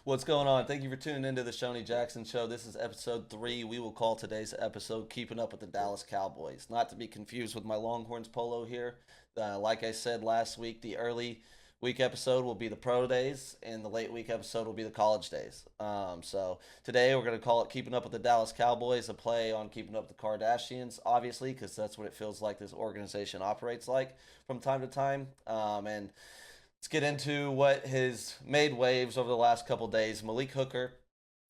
What's going on? Thank you for tuning into the Shonee Jackson Show. This is episode 3. We will call today's episode Keeping Up with the Dallas Cowboys. Not to be confused with my Longhorns polo here. Like I said last week, the early week episode will be the pro days, and the late week episode will be the college days. So today we're going to call it Keeping Up with the Dallas Cowboys, a play on Keeping Up with the Kardashians, obviously, because that's what it feels like this organization operates like from time to time. And let's get into what has made waves over the last couple days. Malik Hooker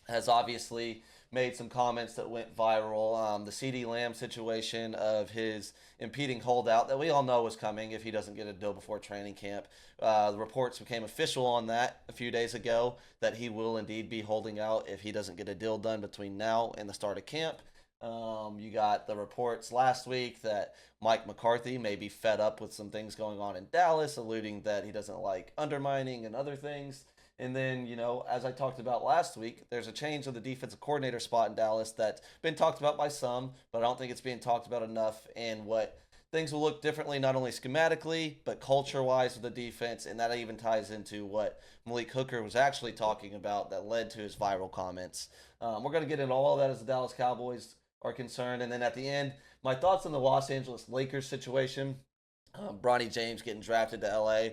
has obviously made some comments that went viral. The CeeDee Lamb situation of his impeding holdout that we all know was coming if he doesn't get a deal before training camp. The reports became official on that a few days ago that he will indeed be holding out if he doesn't get a deal done between now and the start of camp. You got the reports last week that Mike McCarthy may be fed up with some things going on in Dallas, alluding that he doesn't like undermining and other things. And then, as I talked about last week, there's a change of the defensive coordinator spot in Dallas that's been talked about by some, but I don't think it's being talked about enough. And what things will look differently, not only schematically, but culture wise with the defense. And that even ties into what Malik Hooker was actually talking about that led to his viral comments. We're going to get into all of that as the Dallas Cowboys are concerned. And then at the end, my thoughts on the Los Angeles Lakers situation. Bronny James getting drafted to LA.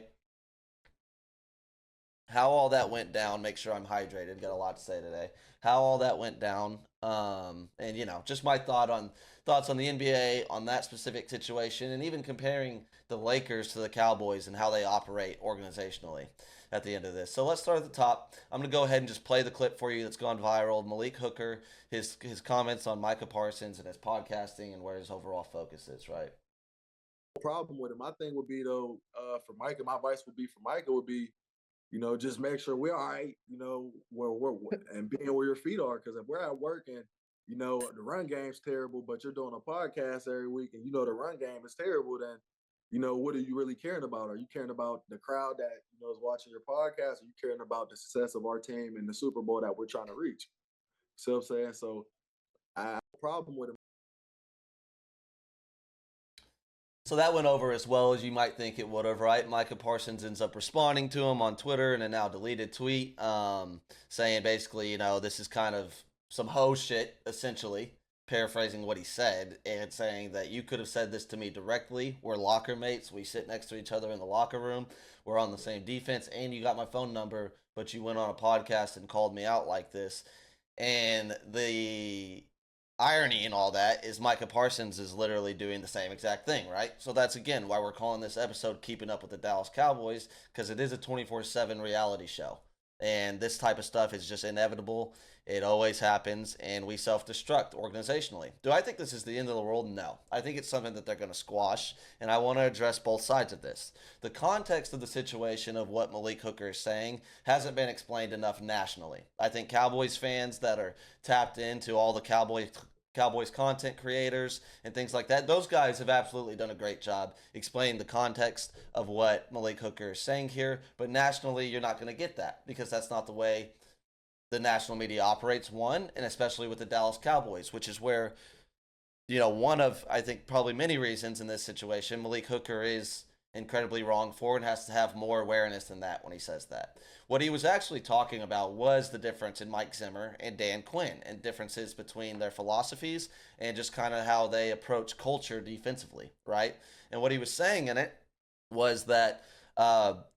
How all that went down. Make sure I'm hydrated. Got a lot to say today. How all that went down. And just my thoughts on the NBA on that specific situation, and even comparing the Lakers to the Cowboys and how they operate organizationally at the end of this. So let's start at the top. I'm going to go ahead and just play the clip for you that's gone viral. Malik Hooker, his comments on Micah Parsons and his podcasting and where his overall focus is, right? Problem with it. My thing would be though, for Micah, my advice would be for Micah would be, just make sure we're all right, where we're and being where your feet are. Because if we're at work and the run game's terrible, but you're doing a podcast every week and the run game is terrible, then what are you really caring about? Are you caring about the crowd that is watching your podcast? Are you caring about the success of our team and the Super Bowl that we're trying to reach? See what I'm saying? So I have a problem with it. So that went over as well as you might think it would have, right? Micah Parsons ends up responding to him on Twitter in a now deleted tweet, saying basically, this is kind of some hoe shit, essentially, paraphrasing what he said, and saying that you could have said this to me directly. We're locker mates. We sit next to each other in the locker room. We're on the same defense, and you got my phone number, but you went on a podcast and called me out like this. And the irony in all that is Micah Parsons is literally doing the same exact thing, right? So that's, again, why we're calling this episode Keeping Up with the Dallas Cowboys, because it is a 24/7 reality show. And this type of stuff is just inevitable. It always happens, and we self-destruct organizationally. Do I think this is the end of the world? No. I think it's something that they're going to squash, and I want to address both sides of this. The context of the situation of what Malik Hooker is saying hasn't been explained enough nationally. I think Cowboys fans that are tapped into all the Cowboys content creators and things like that, those guys have absolutely done a great job explaining the context of what Malik Hooker is saying here. But nationally, you're not going to get that because that's not the way the national media operates, one, and especially with the Dallas Cowboys, which is where, one of, I think, probably many reasons in this situation, Malik Hooker is incredibly wrong for and has to have more awareness than that when he says that. What he was actually talking about was the difference in Mike Zimmer and Dan Quinn and differences between their philosophies and just kind of how they approach culture defensively, right? And what he was saying in it was that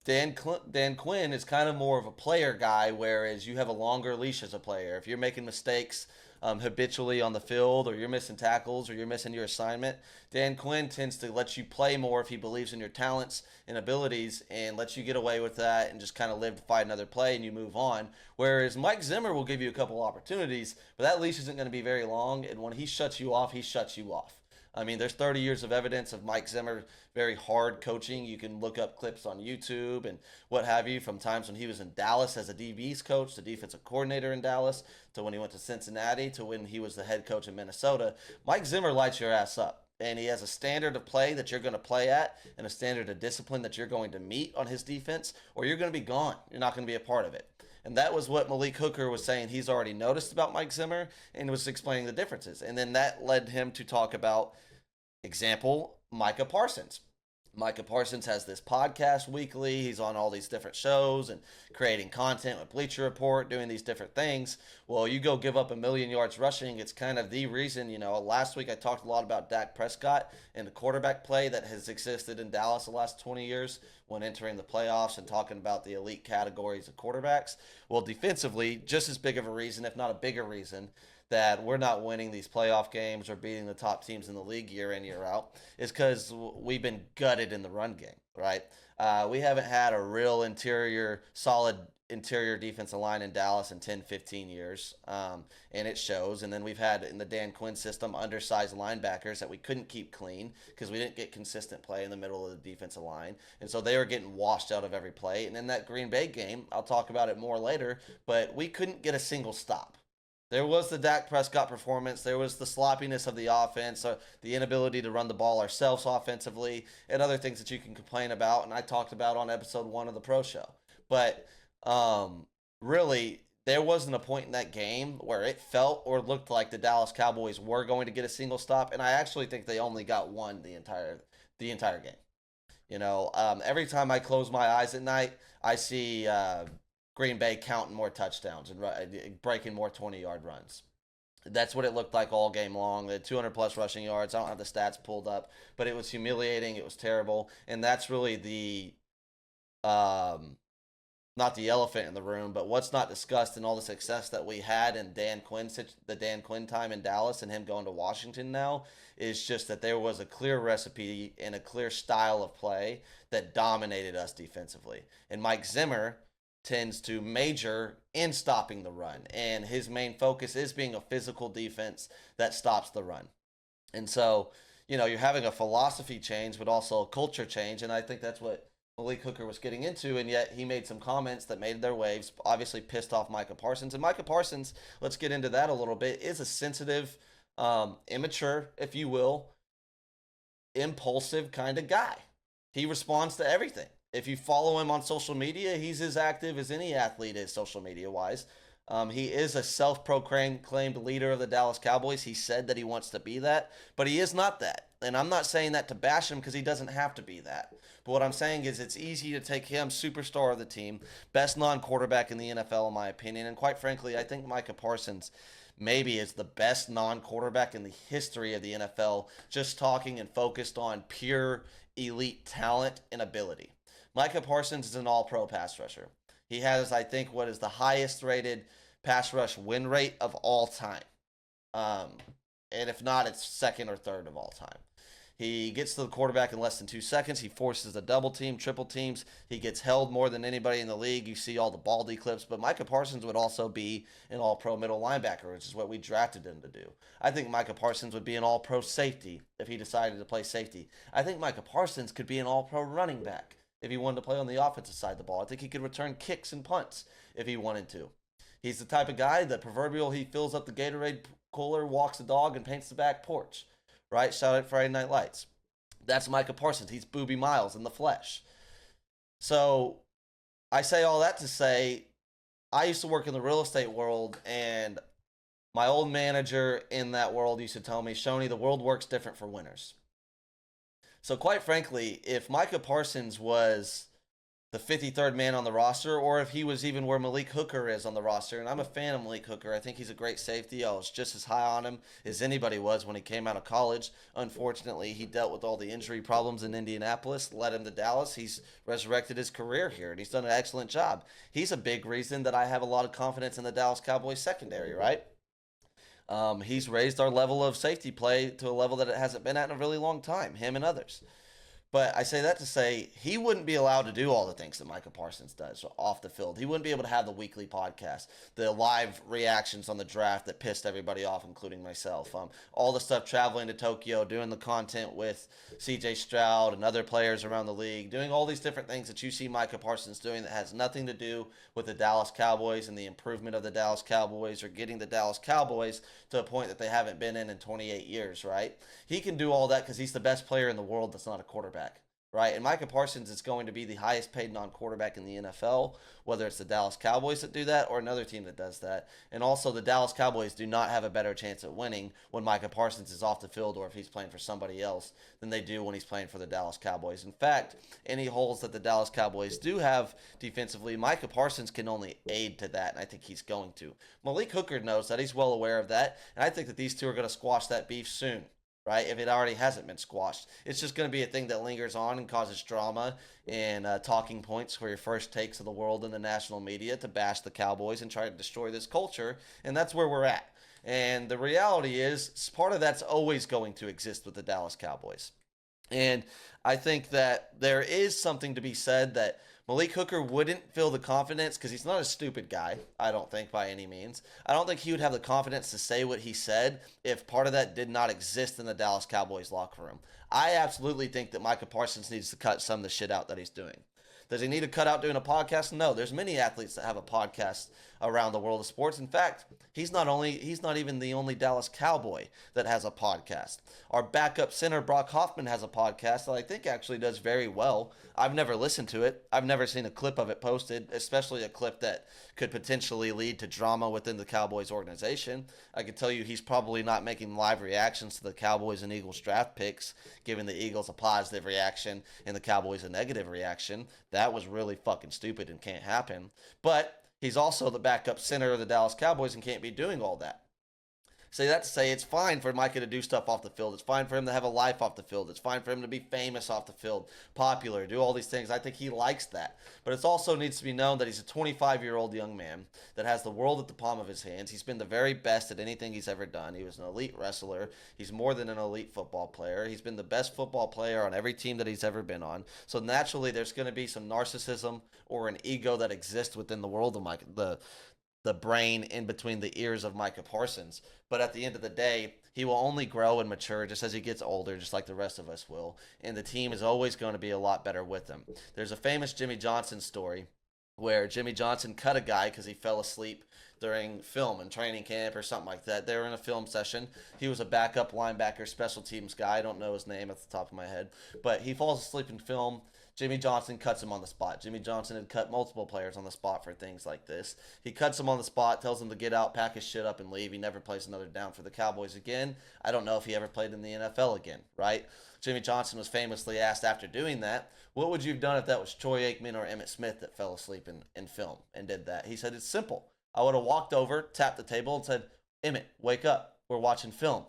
Dan Quinn is kind of more of a player guy, whereas you have a longer leash as a player. If you're making mistakes habitually on the field, or you're missing tackles, or you're missing your assignment, Dan Quinn tends to let you play more if he believes in your talents and abilities and lets you get away with that and just kind of live to fight another play and you move on. Whereas Mike Zimmer will give you a couple opportunities, but that leash isn't going to be very long, and when he shuts you off, he shuts you off. I mean, there's 30 years of evidence of Mike Zimmer very hard coaching. You can look up clips on YouTube and what have you from times when he was in Dallas as a DB's coach, the defensive coordinator in Dallas, to when he went to Cincinnati, to when he was the head coach in Minnesota. Mike Zimmer lights your ass up. And he has a standard of play that you're going to play at and a standard of discipline that you're going to meet on his defense, or you're going to be gone. You're not going to be a part of it. And that was what Malik Hooker was saying he's already noticed about Mike Zimmer and was explaining the differences. And then that led him to talk about, example, Micah Parsons. Micah Parsons has this podcast weekly. He's on all these different shows and creating content with Bleacher Report, doing these different things. Well, you go give up 1,000,000 yards rushing. It's kind of the reason, last week I talked a lot about Dak Prescott and the quarterback play that has existed in Dallas the last 20 years when entering the playoffs and talking about the elite categories of quarterbacks. Well, defensively, just as big of a reason, if not a bigger reason, that we're not winning these playoff games or beating the top teams in the league year in, year out is because we've been gutted in the run game, right? We haven't had a real solid interior defensive line in Dallas in 10, 15 years, and it shows. And then we've had in the Dan Quinn system undersized linebackers that we couldn't keep clean because we didn't get consistent play in the middle of the defensive line. And so they were getting washed out of every play. And in that Green Bay game, I'll talk about it more later, but we couldn't get a single stop. There was the Dak Prescott performance. There was the sloppiness of the offense, the inability to run the ball ourselves offensively, and other things that you can complain about. And I talked about on episode 1 of the Pro Show. But really, there wasn't a point in that game where it felt or looked like the Dallas Cowboys were going to get a single stop. And I actually think they only got one the entire game. Every time I close my eyes at night, I see Green Bay counting more touchdowns and breaking more 20-yard runs. That's what it looked like all game long. The 200-plus rushing yards. I don't have the stats pulled up, but it was humiliating. It was terrible. And that's really not the elephant in the room, but what's not discussed in all the success that we had in the Dan Quinn time in Dallas and him going to Washington now is just that there was a clear recipe and a clear style of play that dominated us defensively. And Mike Zimmer tends to major in stopping the run, and his main focus is being a physical defense that stops the run. And so, you're having a philosophy change, but also a culture change, and I think that's what Malik Hooker was getting into, and yet he made some comments that made their waves, obviously pissed off Micah Parsons. And Micah Parsons, let's get into that a little bit, is a sensitive, immature, if you will, impulsive kind of guy. He responds to everything. If you follow him on social media, he's as active as any athlete is social media-wise. He is a self-proclaimed leader of the Dallas Cowboys. He said that he wants to be that, but he is not that. And I'm not saying that to bash him because he doesn't have to be that. But what I'm saying is it's easy to take him, superstar of the team, best non-quarterback in the NFL in my opinion. And quite frankly, I think Micah Parsons maybe is the best non-quarterback in the history of the NFL, just talking and focused on pure elite talent and ability. Micah Parsons is an all-pro pass rusher. He has, I think, what is the highest rated pass rush win rate of all time. And if not, it's second or third of all time. He gets to the quarterback in less than 2 seconds. He forces a double team, triple teams. He gets held more than anybody in the league. You see all the Baldy clips. But Micah Parsons would also be an all-pro middle linebacker, which is what we drafted him to do. I think Micah Parsons would be an all-pro safety if he decided to play safety. I think Micah Parsons could be an all-pro running back if he wanted to play on the offensive side of the ball. I think he could return kicks and punts if he wanted to. He's the type of guy that he fills up the Gatorade cooler, walks the dog, and paints the back porch. Right? Shout out Friday Night Lights. That's Micah Parsons. He's Booby Miles in the flesh. So I say all that to say I used to work in the real estate world, and my old manager in that world used to tell me, Shonee, the world works different for winners. So quite frankly, if Micah Parsons was the 53rd man on the roster, or if he was even where Malik Hooker is on the roster, and I'm a fan of Malik Hooker. I think he's a great safety. I was just as high on him as anybody was when he came out of college. Unfortunately, he dealt with all the injury problems in Indianapolis, led him to Dallas. He's resurrected his career here, and he's done an excellent job. He's a big reason that I have a lot of confidence in the Dallas Cowboys secondary, right? He's raised our level of safety play to a level that it hasn't been at in a really long time, him and others. But I say that to say he wouldn't be allowed to do all the things that Micah Parsons does off the field. He wouldn't be able to have the weekly podcast, the live reactions on the draft that pissed everybody off, including myself. All the stuff traveling to Tokyo, doing the content with C.J. Stroud and other players around the league, doing all these different things that you see Micah Parsons doing that has nothing to do with the Dallas Cowboys and the improvement of the Dallas Cowboys or getting the Dallas Cowboys to a point that they haven't been in 28 years, right? He can do all that because he's the best player in the world that's not a quarterback. right? And Micah Parsons is going to be the highest paid non-quarterback in the NFL, whether it's the Dallas Cowboys that do that or another team that does that. And also, the Dallas Cowboys do not have a better chance at winning when Micah Parsons is off the field or if he's playing for somebody else than they do when he's playing for the Dallas Cowboys. In fact, any holes that the Dallas Cowboys do have defensively, Micah Parsons can only aid to that, and I think he's going to. Malik Hooker knows that. He's well aware of that, and I think that these two are going to squash that beef soon, right? If it already hasn't been squashed, it's just going to be a thing that lingers on and causes drama and talking points for your first takes of the world in the national media to bash the Cowboys and try to destroy this culture. And that's where we're at. And the reality is, part of that's always going to exist with the Dallas Cowboys. And I think that there is something to be said that Malik Hooker wouldn't feel the confidence because he's not a stupid guy, I don't think, by any means. I don't think he would have the confidence to say what he said if part of that did not exist in the Dallas Cowboys locker room. I absolutely think that Micah Parsons needs to cut some of the shit out that he's doing. Does he need to cut out doing a podcast? No. There's many athletes that have a podcast around the world of sports. In fact, he's not even the only Dallas Cowboy that has a podcast. Our backup center Brock Hoffman has a podcast that I think actually does very well. I've never listened to it. I've never seen a clip of it posted, especially a clip that could potentially lead to drama within the Cowboys organization. I can tell you he's probably not making live reactions to the Cowboys and Eagles draft picks, giving the Eagles a positive reaction and the Cowboys a negative reaction. That was really fucking stupid and can't happen. But he's also the backup center of the Dallas Cowboys and can't be doing all that. Say that to say it's fine for Micah to do stuff off the field. It's fine for him to have a life off the field. It's fine for him to be famous off the field, popular, do all these things. I think he likes that. But it also needs to be known that he's a 25-year-old young man that has the world at the palm of his hands. He's been the very best at anything he's ever done. He was an elite wrestler. He's more than an elite football player. He's been the best football player on every team that he's ever been on. So naturally, there's going to be some narcissism or an ego that exists within the world of Micah, the brain in between the ears of Micah Parsons. But at the end of the day, he will only grow and mature just as he gets older, just like the rest of us will. And the team is always going to be a lot better with him. There's a famous Jimmy Johnson story where Jimmy Johnson cut a guy because he fell asleep during film and training camp or something like that. They were in a film session. He was a backup linebacker, special teams guy. I don't know his name at the top of my head. But he falls asleep in film. Jimmy Johnson cuts him on the spot. Jimmy Johnson had cut multiple players on the spot for things like this. He cuts him on the spot, tells him to get out, pack his shit up, and leave. He never plays another down for the Cowboys again. I don't know if he ever played in the NFL again, right? Jimmy Johnson was famously asked after doing that, what would you have done if that was Troy Aikman or Emmitt Smith that fell asleep in film and did that? He said, it's simple. I would have walked over, tapped the table, and said, Emmett, wake up. We're watching film.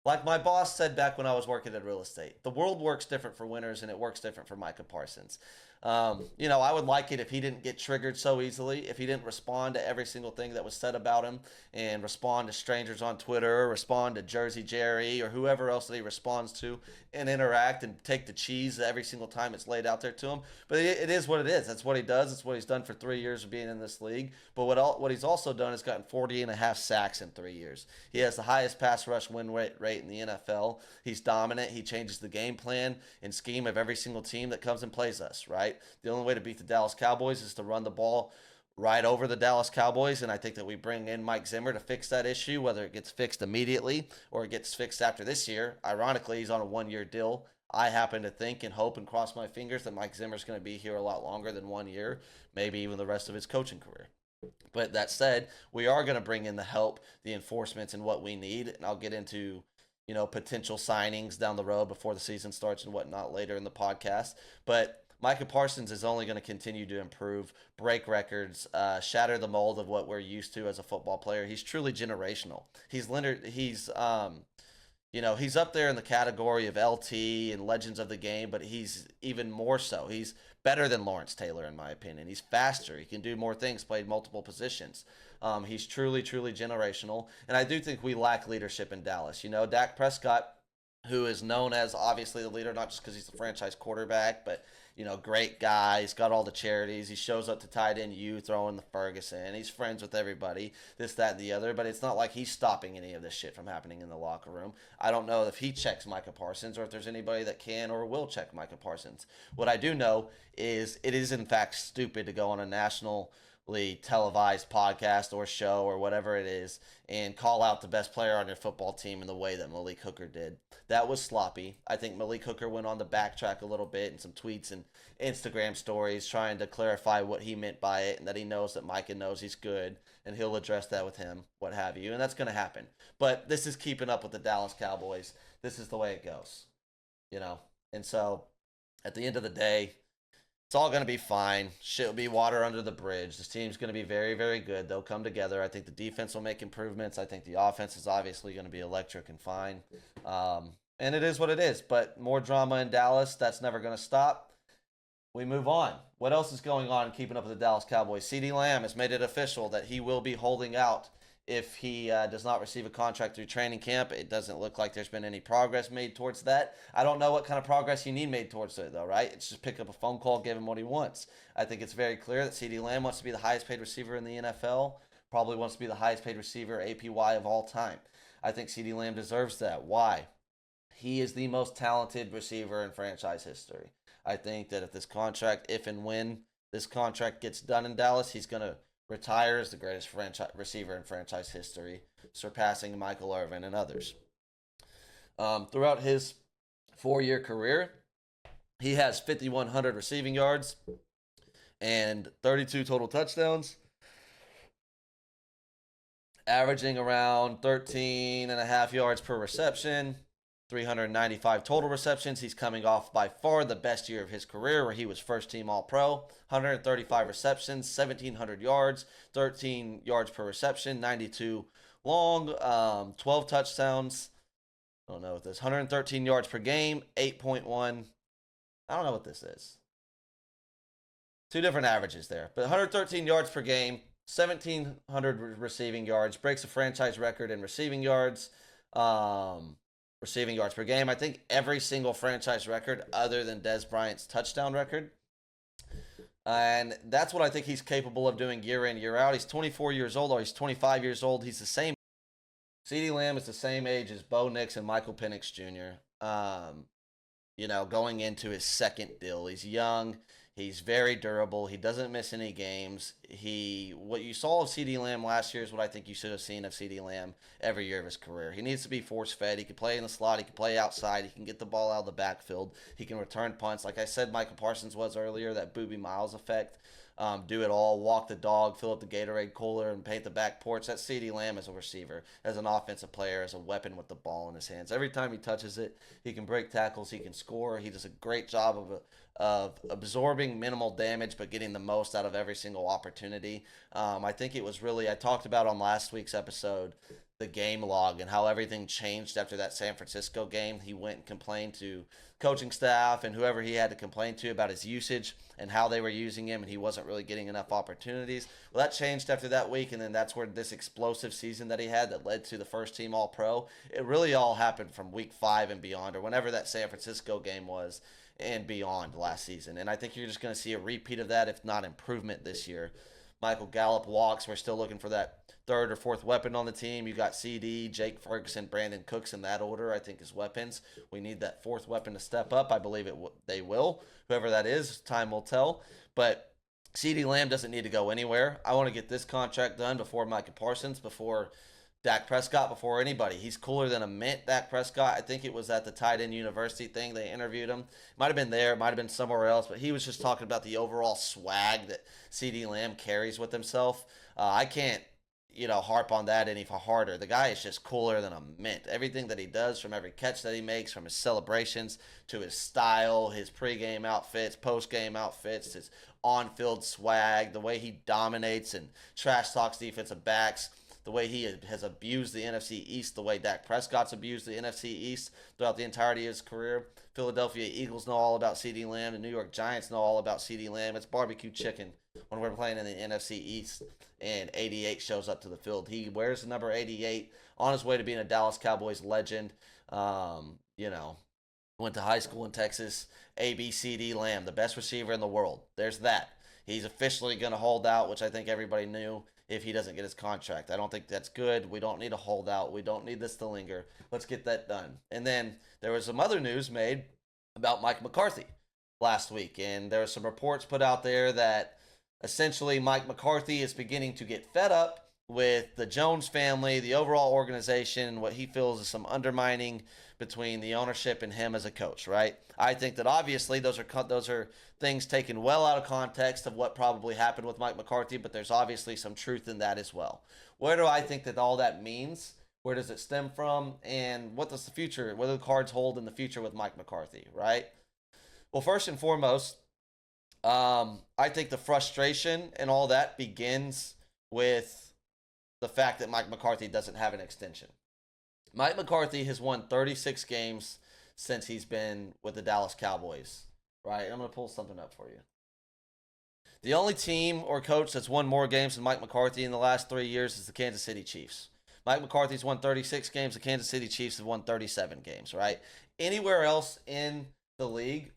Like my boss said back when I was working at real estate, the world works different for winners and it works different for Micah Parsons. I would like it if he didn't get triggered so easily, if he didn't respond to every single thing that was said about him and respond to strangers on Twitter, or respond to Jersey Jerry or whoever else that he responds to and interact and take the cheese every single time it's laid out there to him. But it is what it is. That's what he does. It's what he's done for 3 years of being in this league. But what he's also done is gotten 40.5 sacks in 3 years. He has the highest pass rush win rate in the NFL. He's dominant. He changes the game plan and scheme of every single team that comes and plays us, right? The only way to beat the Dallas Cowboys is to run the ball right over the Dallas Cowboys, and I think that we bring in Mike Zimmer to fix that issue, whether it gets fixed immediately or it gets fixed after this year. Ironically, he's on a one-year deal. I happen to think and hope and cross my fingers that Mike Zimmer's going to be here a lot longer than 1 year, maybe even the rest of his coaching career. But that said, we are going to bring in the help, the enforcements, and what we need, and I'll get into potential signings down the road before the season starts and whatnot later in the podcast. But Micah Parsons is only going to continue to improve, break records, shatter the mold of what we're used to as a football player. He's truly generational. He's up there in the category of LT and Legends of the Game, but he's even more so. He's better than Lawrence Taylor, in my opinion. He's faster. He can do more things, played multiple positions. He's truly, truly generational. And I do think we lack leadership in Dallas. Dak Prescott, who is known as obviously the leader, not just because he's the franchise quarterback, but great guy. He's got all the charities. He shows up to tight end U, throwing the Ferguson. He's friends with everybody, this, that, and the other. But it's not like he's stopping any of this shit from happening in the locker room. I don't know if he checks Micah Parsons or if there's anybody that can or will check Micah Parsons. What I do know is it is, in fact, stupid to go on a national televised podcast or show or whatever it is and call out the best player on your football team in the way that Malik Hooker did. That was sloppy. I think Malik Hooker went on the backtrack a little bit in some tweets and Instagram stories trying to clarify what he meant by it and that he knows that Micah knows he's good and he'll address that with him, what have you. And that's going to happen. But this is keeping up with the Dallas Cowboys. This is the way it goes, you know? And so at the end of the day, it's all going to be fine. Shit will be water under the bridge. This team's going to be very, very good. They'll come together. I think the defense will make improvements. I think the offense is obviously going to be electric and fine. And it is what it is. But more drama in Dallas, that's never going to stop. We move on. What else is going on in keeping up with the Dallas Cowboys? CeeDee Lamb has made it official that he will be holding out if he does not receive a contract through training camp. It doesn't look like there's been any progress made towards that. I don't know what kind of progress you need made towards it, though, right? It's just pick up a phone call, give him what he wants. I think it's very clear that CeeDee Lamb wants to be the highest paid receiver in the NFL, probably wants to be the highest paid receiver, APY, of all time. I think CeeDee Lamb deserves that. Why? He is the most talented receiver in franchise history. I think that if and when this contract gets done in Dallas, he's going to retire as the greatest receiver in franchise history, surpassing Michael Irvin and others. Throughout his 4-year career, he has 5,100 receiving yards and 32 total touchdowns, averaging around 13 and a half yards per reception, 395 total receptions. He's coming off by far the best year of his career where he was first team All-Pro. 135 receptions, 1,700 yards, 13 yards per reception, 92 long, 12 touchdowns. I don't know what this 113 yards per game, 8.1. I don't know what this is. Two different averages there. But 113 yards per game, 1,700 receiving yards, breaks a franchise record in receiving yards. Receiving yards per game. I think every single franchise record other than Dez Bryant's touchdown record. And that's what I think he's capable of doing year in, year out. He's 24 years old, or he's 25 years old. He's the same. CeeDee Lamb is the same age as Bo Nix and Michael Penix Jr. Going into his second deal. He's young. He's very durable. He doesn't miss any games. What you saw of CeeDee Lamb last year is what I think you should have seen of CeeDee Lamb every year of his career. He needs to be force-fed. He can play in the slot. He can play outside. He can get the ball out of the backfield. He can return punts. Like I said, Michael Parsons was earlier, that Boobie Miles effect. Do it all, walk the dog, fill up the Gatorade cooler, and paint the back porch. That's CeeDee Lamb as a receiver, as an offensive player, as a weapon with the ball in his hands. Every time he touches it, he can break tackles, he can score. He does a great job of absorbing minimal damage but getting the most out of every single opportunity. I think it was really, I talked about on last week's episode, the game log and how everything changed after that San Francisco game. He went and complained to coaching staff and whoever he had to complain to about his usage and how they were using him, and he wasn't really getting enough opportunities. Well, that changed after that week, and then that's where this explosive season that he had that led to the first team All-Pro, it really all happened from week 5 and beyond, or whenever that San Francisco game was and beyond last season. And I think you're just going to see a repeat of that, if not improvement, this year. Michael Gallup walks. We're still looking for that third or fourth weapon on the team. You got CD, Jake Ferguson, Brandon Cooks in that order, I think, as weapons. We need that fourth weapon to step up. I believe they will. Whoever that is, time will tell. But CeeDee Lamb doesn't need to go anywhere. I want to get this contract done before Micah Parsons, before Dak Prescott, before anybody. He's cooler than a mint, Dak Prescott. I think it was at the Tight End University thing. They interviewed him. Might have been there, might have been somewhere else, but he was just talking about the overall swag that CeeDee Lamb carries with himself. I can't, harp on that any harder. The guy is just cooler than a mint. Everything that he does, from every catch that he makes, from his celebrations to his style, his pregame outfits, postgame outfits, his on-field swag, the way he dominates and trash talks defensive backs, the way he has abused the NFC East, the way Dak Prescott's abused the NFC East throughout the entirety of his career. Philadelphia Eagles know all about CeeDee Lamb. The New York Giants know all about CeeDee Lamb. It's barbecue chicken when we're playing in the NFC East and 88 shows up to the field. He wears the number 88 on his way to being a Dallas Cowboys legend. Went to high school in Texas. CeeDee Lamb, the best receiver in the world. There's that. He's officially going to hold out, which I think everybody knew, if he doesn't get his contract. I don't think that's good. We don't need a holdout. We don't need this to linger. Let's get that done. And then there was some other news made about Mike McCarthy last week, and there were some reports put out there that Essentially, Mike McCarthy is beginning to get fed up with the Jones family, the overall organization, and what he feels is some undermining between the ownership and him as a coach, right? I think that obviously those are things taken well out of context of what probably happened with Mike McCarthy, but there's obviously some truth in that as well. Where do I think that all that means? Where does it stem from? And what does the future, what do the cards hold in the future with Mike McCarthy, right? Well, first and foremost, I think the frustration and all that begins with the fact that Mike McCarthy doesn't have an extension. Mike McCarthy has won 36 games since he's been with the Dallas Cowboys. Right? I'm going to pull something up for you. The only team or coach that's won more games than Mike McCarthy in the last 3 years is the Kansas City Chiefs. Mike McCarthy's won 36 games. The Kansas City Chiefs have won 37 games, right? Anywhere else in the league,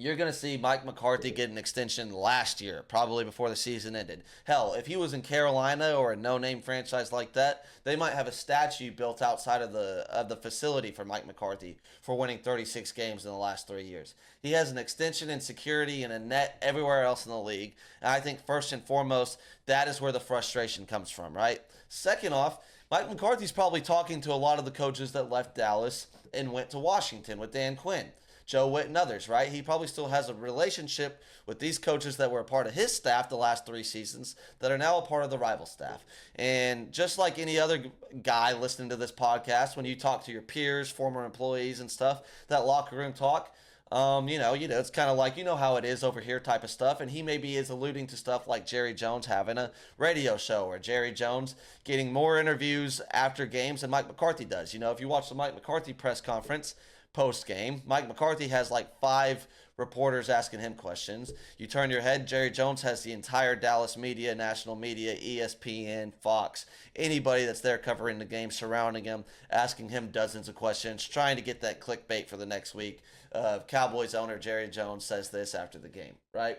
you're going to see Mike McCarthy get an extension last year, probably before the season ended. Hell, if he was in Carolina or a no-name franchise like that, they might have a statue built outside of the facility for Mike McCarthy for winning 36 games in the last 3 years. He has an extension and security and a net everywhere else in the league. And I think first and foremost, that is where the frustration comes from, right? Second off, Mike McCarthy's probably talking to a lot of the coaches that left Dallas and went to Washington with Dan Quinn, Joe Witt, and others, right? He probably still has a relationship with these coaches that were a part of his staff the last 3 seasons that are now a part of the rival staff. And just like any other guy listening to this podcast, when you talk to your peers, former employees and stuff, that locker room talk, it's kind of like, you know how it is over here type of stuff. And he maybe is alluding to stuff like Jerry Jones having a radio show or Jerry Jones getting more interviews after games than Mike McCarthy does. You know, if you watch the Mike McCarthy press conference post game, Mike McCarthy has like 5 reporters asking him questions. You turn your head, Jerry Jones has the entire Dallas media, national media, ESPN, Fox, anybody that's there covering the game surrounding him, asking him dozens of questions, trying to get that clickbait for the next week. Cowboys owner Jerry Jones says this after the game, right?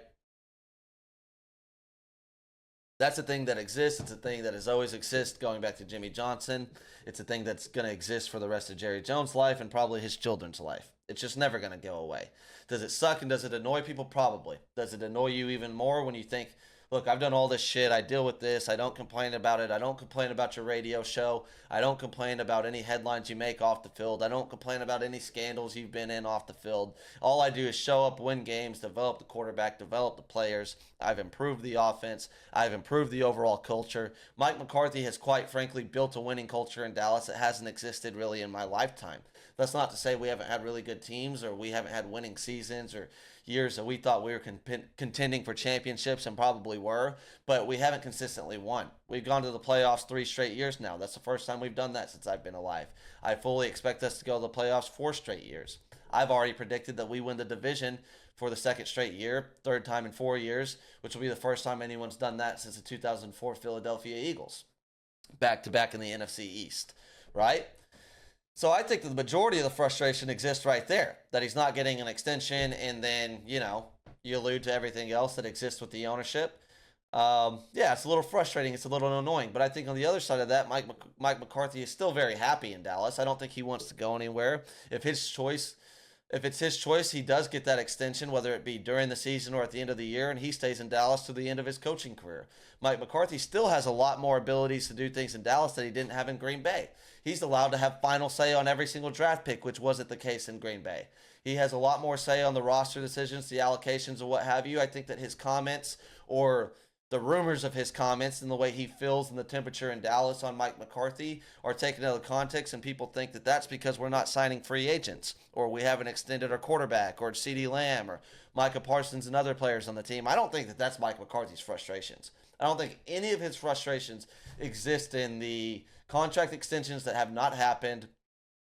That's a thing that exists. It's a thing that has always existed going back to Jimmy Johnson. It's a thing that's going to exist for the rest of Jerry Jones' life and probably his children's life. It's just never going to go away. Does it suck and does it annoy people? Probably. Does it annoy you even more when you think, look, I've done all this shit. I deal with this. I don't complain about it. I don't complain about your radio show. I don't complain about any headlines you make off the field. I don't complain about any scandals you've been in off the field. All I do is show up, win games, develop the quarterback, develop the players. I've improved the offense. I've improved the overall culture. Mike McCarthy has quite frankly built a winning culture in Dallas that hasn't existed really in my lifetime. That's not to say we haven't had really good teams or we haven't had winning seasons or years that we thought we were contending for championships and probably were, but we haven't consistently won. We've gone to the playoffs 3 straight years now. That's the first time we've done that since I've been alive. I fully expect us to go to the playoffs 4 straight years. I've already predicted that we win the division for the 2nd straight year, 3rd time in 4 years, which will be the first time anyone's done that since the 2004 Philadelphia Eagles, back to back in the NFC East, right? So I think that the majority of the frustration exists right there, that he's not getting an extension, and then, you allude to everything else that exists with the ownership. It's a little frustrating. It's a little annoying. But I think on the other side of that, Mike McCarthy is still very happy in Dallas. I don't think he wants to go anywhere. If it's his choice, he does get that extension, whether it be during the season or at the end of the year, and he stays in Dallas to the end of his coaching career. Mike McCarthy still has a lot more abilities to do things in Dallas that he didn't have in Green Bay. He's allowed to have final say on every single draft pick, which wasn't the case in Green Bay. He has a lot more say on the roster decisions, the allocations, and what have you. I think that his comments or the rumors of his comments and the way he feels and the temperature in Dallas on Mike McCarthy are taken out of context, and people think that that's because we're not signing free agents or we haven't extended our quarterback or CeeDee Lamb or Micah Parsons and other players on the team. I don't think that that's Mike McCarthy's frustrations. I don't think any of his frustrations exist in the contract extensions that have not happened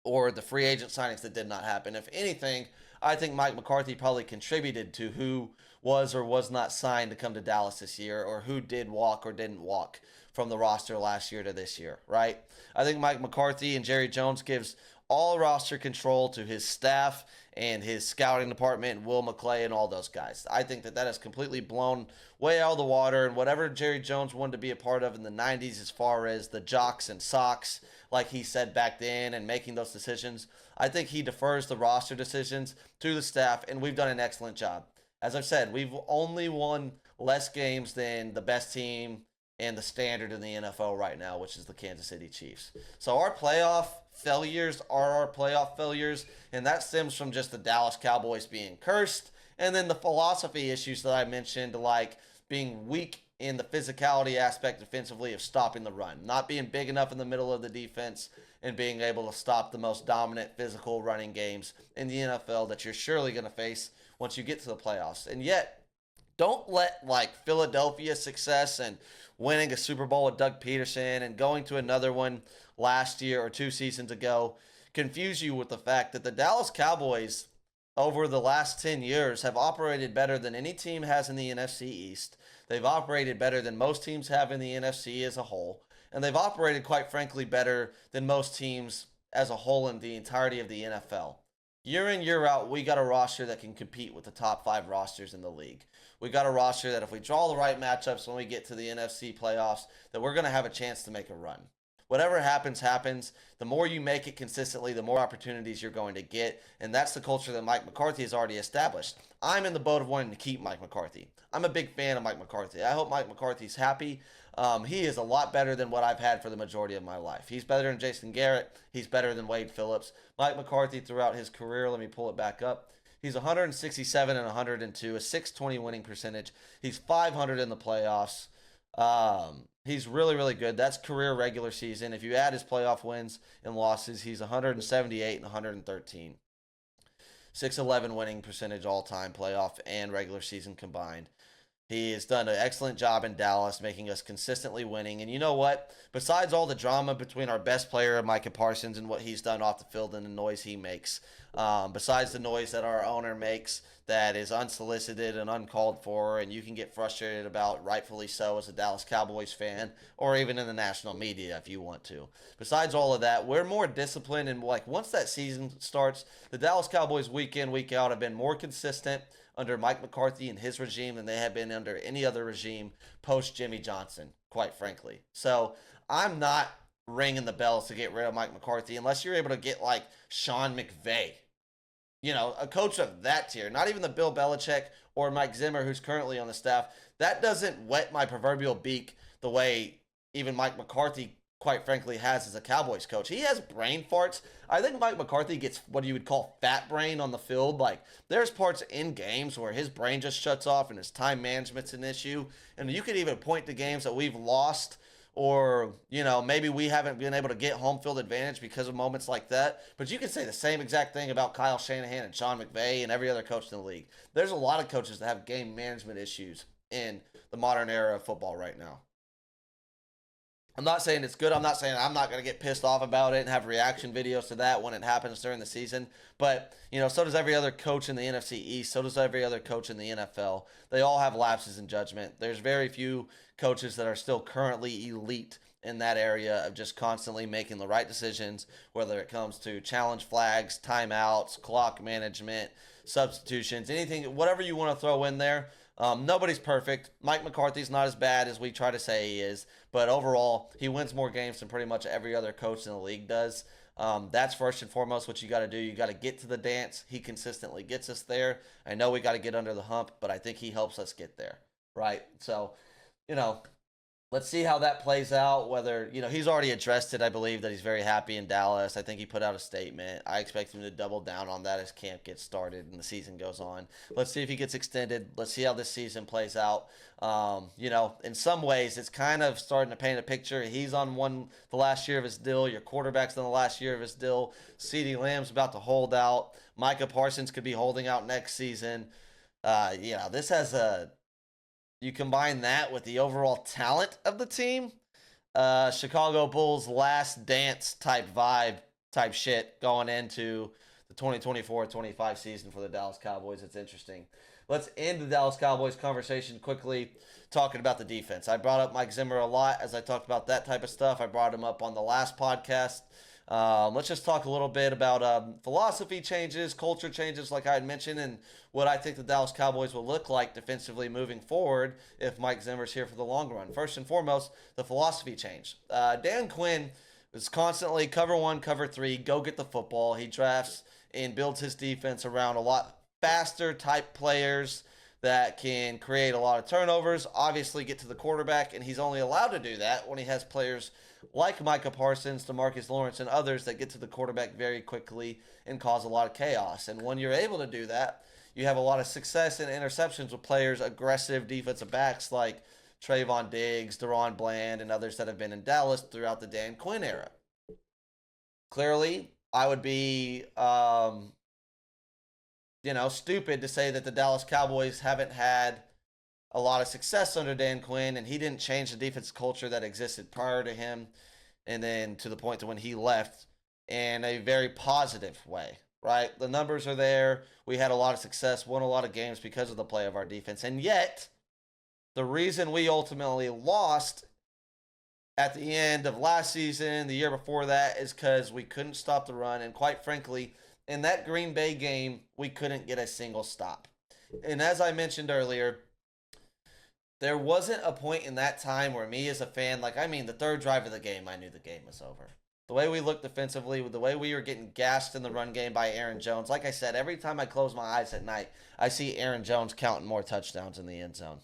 or the free agent signings that did not happen. If anything, I think Mike McCarthy probably contributed to who was or was not signed to come to Dallas this year, or who did walk or didn't walk from the roster last year to this year, right? I think Mike McCarthy and Jerry Jones gives all roster control to his staff and his scouting department and Will McClay and all those guys. I think that has completely blown way out of the water, and whatever Jerry Jones wanted to be a part of in the 90s as far as the jocks and socks, like he said back then, and making those decisions, I think he defers the roster decisions to the staff, and we've done an excellent job. As I've said, we've only won less games than the best team and the standard in the NFL right now, which is the Kansas City Chiefs. So our playoff failures are our playoff failures, and that stems from just the Dallas Cowboys being cursed, and then the philosophy issues that I mentioned, like being weak in the physicality aspect defensively of stopping the run, not being big enough in the middle of the defense, and being able to stop the most dominant physical running games in the NFL that you're surely going to face once you get to the playoffs. And yet, don't let like Philadelphia's success and winning a Super Bowl with Doug Peterson and going to another one last year or 2 seasons ago confuse you with the fact that the Dallas Cowboys over the last 10 years have operated better than any team has in the NFC East. They've operated better than most teams have in the NFC as a whole. And they've operated, quite frankly, better than most teams as a whole in the entirety of the NFL. Year in, year out, we got a roster that can compete with the top 5 rosters in the league. We got a roster that if we draw the right matchups when we get to the NFC playoffs, that we're going to have a chance to make a run. Whatever happens, happens. The more you make it consistently, the more opportunities you're going to get. And that's the culture that Mike McCarthy has already established. I'm in the boat of wanting to keep Mike McCarthy. I'm a big fan of Mike McCarthy. I hope Mike McCarthy's happy. He is a lot better than what I've had for the majority of my life. He's better than Jason Garrett. He's better than Wade Phillips. Mike McCarthy throughout his career, let me pull it back up. He's 167 and 102, a 620 winning percentage. He's 500 in the playoffs. He's really, really good. That's career regular season. If you add his playoff wins and losses, he's 178 and 113. 611 winning percentage all time, playoff and regular season combined. He has done an excellent job in Dallas, making us consistently winning. And you know what? Besides all the drama between our best player, Micah Parsons, and what he's done off the field and the noise he makes, besides the noise that our owner makes that is unsolicited and uncalled for, and you can get frustrated about, rightfully so, as a Dallas Cowboys fan, or even in the national media if you want to. Besides all of that, we're more disciplined, and like once that season starts, the Dallas Cowboys week in, week out have been more consistent under Mike McCarthy and his regime than they have been under any other regime post Jimmy Johnson, quite frankly. So I'm not ringing the bells to get rid of Mike McCarthy unless you're able to get like Sean McVay, you know, a coach of that tier, not even the Bill Belichick or Mike Zimmer, who's currently on the staff. That doesn't wet my proverbial beak the way even Mike McCarthy, quite frankly, has as a Cowboys coach. He has brain farts. I think Mike McCarthy gets what you would call fat brain on the field. Like, there's parts in games where his brain just shuts off and his time management's an issue. And you could even point to games that we've lost, or, you know, maybe we haven't been able to get home field advantage because of moments like that. But you can say the same exact thing about Kyle Shanahan and Sean McVay and every other coach in the league. There's a lot of coaches that have game management issues in the modern era of football right now. I'm not saying it's good. I'm not saying I'm not going to get pissed off about it and have reaction videos to that when it happens during the season. But, you know, so does every other coach in the NFC East. So does every other coach in the NFL. They all have lapses in judgment. There's very few coaches that are still currently elite in that area of just constantly making the right decisions, whether it comes to challenge flags, timeouts, clock management, substitutions, anything, whatever you want to throw in there. Nobody's perfect. Mike McCarthy's not as bad as we try to say he is, but overall, he wins more games than pretty much every other coach in the league does. That's first and foremost what you got to do. You got to get to the dance. He consistently gets us there. I know we got to get under the hump, but I think he helps us get there, right? So, you know, let's see how that plays out. Whether, you know, he's already addressed it. I believe that he's very happy in Dallas. I think he put out a statement. I expect him to double down on that as camp gets started and the season goes on. Let's see if he gets extended. Let's see how this season plays out. You know, in some ways, it's kind of starting to paint a picture. He's on the last year of his deal. Your quarterback's on the last year of his deal. CeeDee Lamb's about to hold out. Micah Parsons could be holding out next season. You know, this has a... You combine that with the overall talent of the team, Chicago Bulls last dance type vibe type shit going into the 2024-25 season for the Dallas Cowboys. It's interesting. Let's end the Dallas Cowboys conversation quickly talking about the defense. I brought up Mike Zimmer a lot as I talked about that type of stuff. I brought him up on the last podcast. Let's just talk a little bit about philosophy changes, culture changes, like I had mentioned, and what I think the Dallas Cowboys will look like defensively moving forward if Mike Zimmer's here for the long run. First and foremost, the philosophy change. Dan Quinn is constantly cover one, cover three, go get the football. He drafts and builds his defense around a lot faster type players that can create a lot of turnovers, obviously get to the quarterback, and he's only allowed to do that when he has players like Micah Parsons, DeMarcus Lawrence, and others that get to the quarterback very quickly and cause a lot of chaos. And when you're able to do that, you have a lot of success in interceptions with players, aggressive defensive backs like Trayvon Diggs, Deron Bland, and others that have been in Dallas throughout the Dan Quinn era. Clearly, I would be, stupid to say that the Dallas Cowboys haven't had a lot of success under Dan Quinn, and he didn't change the defense culture that existed prior to him, and then to the point to when he left in a very positive way. Right, the numbers are there. We had a lot of success, won a lot of games because of the play of our defense, and yet the reason we ultimately lost at the end of last season, the year before that, is because we couldn't stop the run, and quite frankly, in that Green Bay game, we couldn't get a single stop. And as I mentioned earlier, there wasn't a point in that time where me as a fan, the third drive of the game, I knew the game was over. The way we looked defensively, the way we were getting gassed in the run game by Aaron Jones. Like I said, every time I close my eyes at night, I see Aaron Jones counting more touchdowns in the end zone.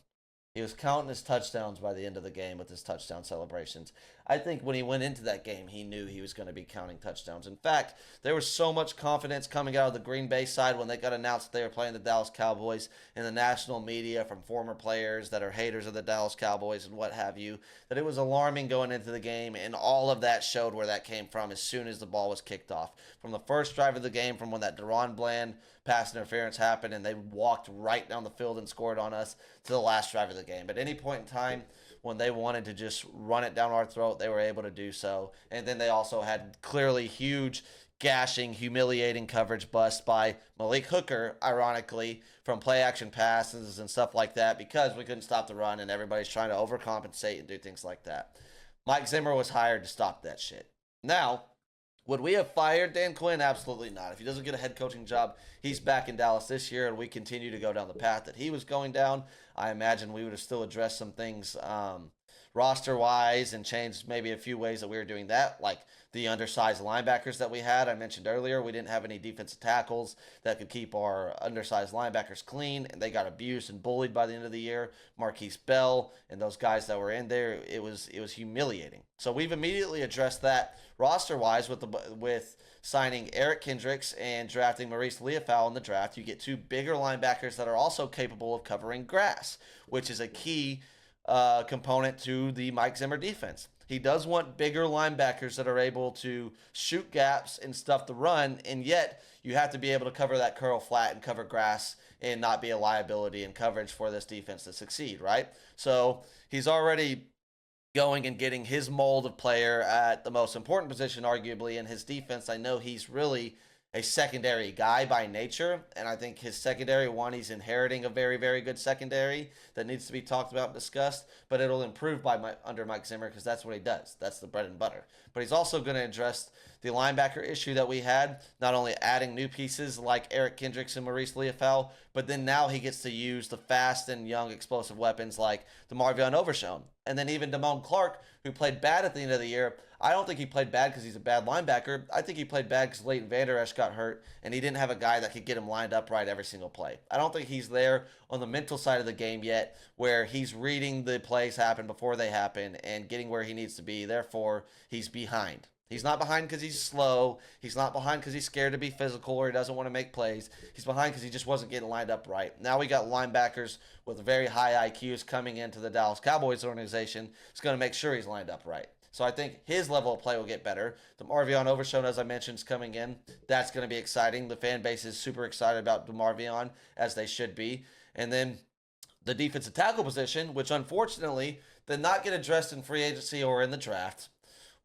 He was counting his touchdowns by the end of the game with his touchdown celebrations. I think when he went into that game, he knew he was going to be counting touchdowns. In fact, there was so much confidence coming out of the Green Bay side when they got announced they were playing the Dallas Cowboys in the national media from former players that are haters of the Dallas Cowboys and what have you, that it was alarming going into the game, and all of that showed where that came from as soon as the ball was kicked off. From the first drive of the game, from when that Deron Bland pass interference happened and they walked right down the field and scored on us, to the last drive of the game. At any point in time when they wanted to just run it down our throat, they were able to do so. And then they also had clearly huge, gashing, humiliating coverage bust by Malik Hooker, ironically, from play action passes and stuff like that, because we couldn't stop the run and everybody's trying to overcompensate and do things like that. Mike Zimmer was hired to stop that shit. Now, would we have fired Dan Quinn? Absolutely not. If he doesn't get a head coaching job, he's back in Dallas this year, and we continue to go down the path that he was going down. I imagine we would have still addressed some things roster-wise and changed maybe a few ways that we were doing that, like the undersized linebackers that we had. I mentioned earlier we didn't have any defensive tackles that could keep our undersized linebackers clean, and they got abused and bullied by the end of the year. Marquise Bell and those guys that were in there, it was humiliating. So we've immediately addressed that roster-wise with signing Eric Kendricks and drafting Maurice Leafau in the draft. You get two bigger linebackers that are also capable of covering grass, which is a key component to the Mike Zimmer defense. He does want bigger linebackers that are able to shoot gaps and stuff the run, and yet you have to be able to cover that curl flat and cover grass and not be a liability in coverage for this defense to succeed, right? So he's already going and getting his mold of player at the most important position, arguably, in his defense. I know he's really a secondary guy by nature, and I think his secondary, one, he's inheriting a very, very good secondary that needs to be talked about and discussed, but it'll improve under Mike Zimmer because that's what he does. That's the bread and butter. But he's also going to address the linebacker issue that we had, not only adding new pieces like Eric Kendricks and Maurice Leafau, but then now he gets to use the fast and young explosive weapons like DeMarvion Overshown. And then even Damone Clark, who played bad at the end of the year. I don't think he played bad because he's a bad linebacker. I think he played bad because Leighton Vander Esch got hurt, and he didn't have a guy that could get him lined up right every single play. I don't think he's there on the mental side of the game yet, where he's reading the plays happen before they happen and getting where he needs to be. Therefore, he's behind. He's not behind because he's slow. He's not behind because he's scared to be physical or he doesn't want to make plays. He's behind because he just wasn't getting lined up right. Now we got linebackers with very high IQs coming into the Dallas Cowboys organization. It's going to make sure he's lined up right. So I think his level of play will get better. DeMarvion Overshown, as I mentioned, is coming in. That's going to be exciting. The fan base is super excited about DeMarvion, as they should be. And then the defensive tackle position, which unfortunately did not get addressed in free agency or in the draft.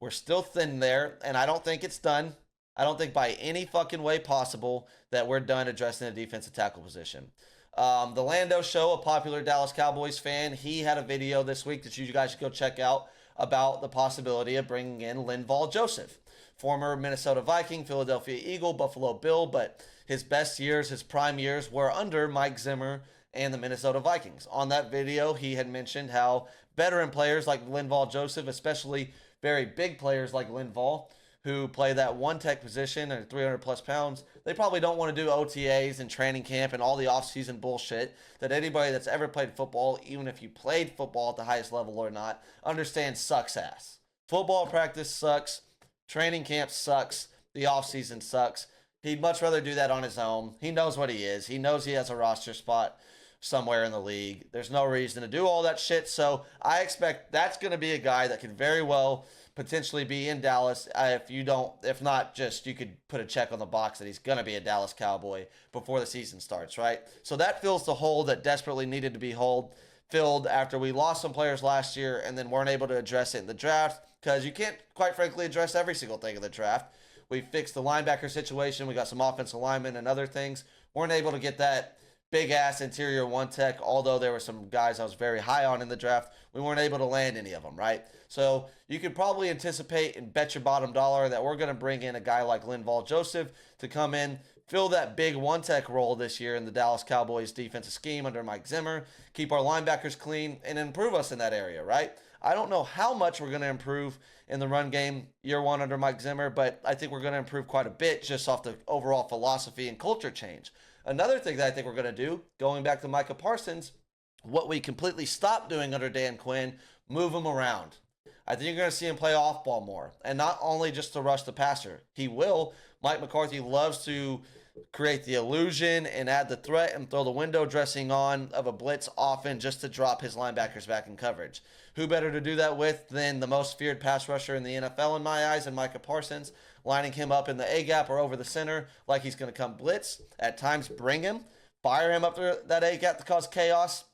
We're still thin there, and I don't think it's done. I don't think by any fucking way possible that we're done addressing the defensive tackle position. The Lando Show, a popular Dallas Cowboys fan, he had a video this week that you guys should go check out about the possibility of bringing in Linval Joseph, former Minnesota Viking, Philadelphia Eagle, Buffalo Bill, but his best years, his prime years, were under Mike Zimmer and the Minnesota Vikings. On that video, he had mentioned how veteran players like Linval Joseph, especially very big players like Linval, who play that one tech position and are 300 plus pounds, they probably don't want to do OTAs and training camp and all the offseason bullshit that anybody that's ever played football, even if you played football at the highest level or not, understands sucks ass. Football practice sucks. Training camp sucks. The offseason sucks. He'd much rather do that on his own. He knows what he is. He knows he has a roster spot somewhere in the league. There's no reason to do all that shit. So I expect that's going to be a guy that could very well potentially be in Dallas. If not, just you could put a check on the box that he's going to be a Dallas Cowboy before the season starts, right? So that fills the hole that desperately needed to be filled after we lost some players last year and then weren't able to address it in the draft, because you can't, quite frankly, address every single thing in the draft. We fixed the linebacker situation. We got some offensive linemen and other things. Weren't able to get that big ass interior one tech, although there were some guys I was very high on in the draft. We weren't able to land any of them, right? So you could probably anticipate and bet your bottom dollar that we're going to bring in a guy like Linval Joseph to come in, fill that big one tech role this year in the Dallas Cowboys defensive scheme under Mike Zimmer, keep our linebackers clean, and improve us in that area, right? I don't know how much we're going to improve in the run game year one under Mike Zimmer, but I think we're going to improve quite a bit just off the overall philosophy and culture change. Another thing that I think we're going to do, going back to Micah Parsons, what we completely stopped doing under Dan Quinn, move him around. I think you're going to see him play off ball more, and not only just to rush the passer. He will. Mike McCarthy loves to create the illusion and add the threat and throw the window dressing on of a blitz often just to drop his linebackers back in coverage. Who better to do that with than the most feared pass rusher in the NFL in my eyes, and Micah Parsons, lining him up in the A-gap or over the center like he's going to come blitz. At times, bring him, fire him up to that A-gap to cause chaos,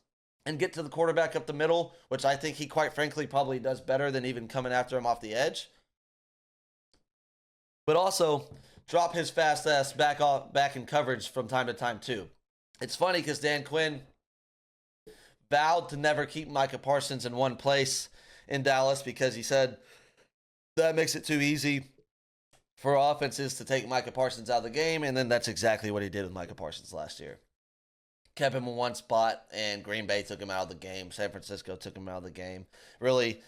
and get to the quarterback up the middle, which I think he, quite frankly, probably does better than even coming after him off the edge. But also, drop his fast ass back in coverage from time to time, too. It's funny because Dan Quinn vowed to never keep Micah Parsons in one place in Dallas because he said that makes it too easy for offenses to take Micah Parsons out of the game, and then that's exactly what he did with Micah Parsons last year. Kept him in one spot, and Green Bay took him out of the game. San Francisco took him out of the game. Really,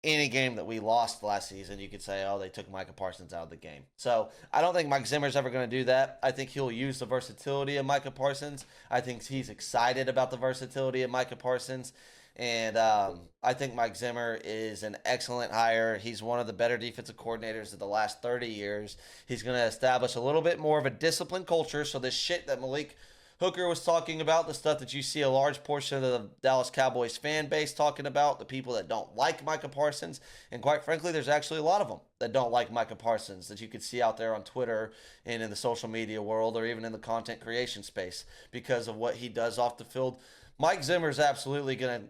any game that we lost last season, you could say, oh, they took Micah Parsons out of the game. So I don't think Mike Zimmer's ever going to do that. I think he'll use the versatility of Micah Parsons. I think he's excited about the versatility of Micah Parsons. And I think Mike Zimmer is an excellent hire. He's one of the better defensive coordinators of the last 30 years. He's going to establish a little bit more of a disciplined culture. So this shit that Malik Hooker was talking about, the stuff that you see a large portion of the Dallas Cowboys fan base talking about, the people that don't like Micah Parsons, and quite frankly, there's actually a lot of them that don't like Micah Parsons that you could see out there on Twitter and in the social media world or even in the content creation space because of what he does off the field. Mike Zimmer is absolutely going to